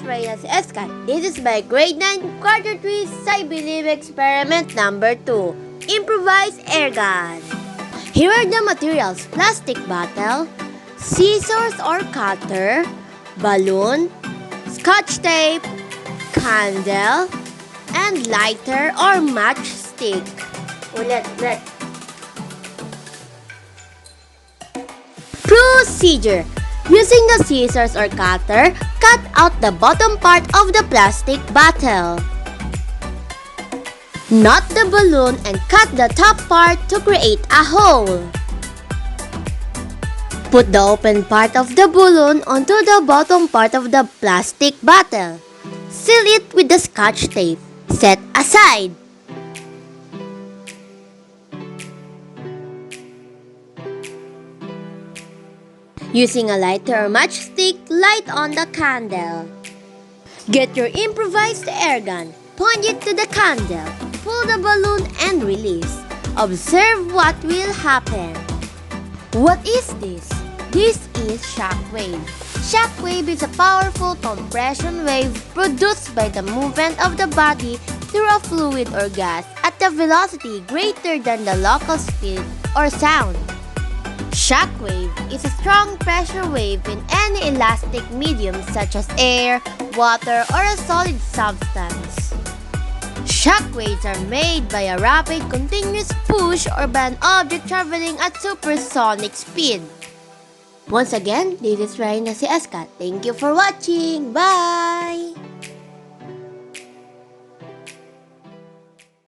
Rainah Escat. This is my grade 9 quarter 3 SCI-BILIB experiment number 2, Improvised Airgun. Here are the materials: plastic bottle, scissors or cutter, balloon, scotch tape, candle, and lighter or matchstick. Ulit. Procedure: using the scissors or cutter, cut out the bottom part of the plastic bottle. Knot the balloon and cut the top part to create a hole. Put the open part of the balloon onto the bottom part of the plastic bottle. Seal it with the scotch tape. Set aside. Using a lighter or matchstick, light on the candle. Get your improvised airgun. Point it to the candle. Pull the balloon and release. Observe what will happen. What is this? This is shockwave. Shockwave is a powerful compression wave produced by the movement of the body through a fluid or gas at a velocity greater than the local speed or sound. Shockwave is a strong pressure wave in any elastic medium such as air, water, or a solid substance. Shockwaves are made by a rapid continuous push or by an object traveling at supersonic speed. Once again, this is Rainah Escat. Thank you for watching. Bye!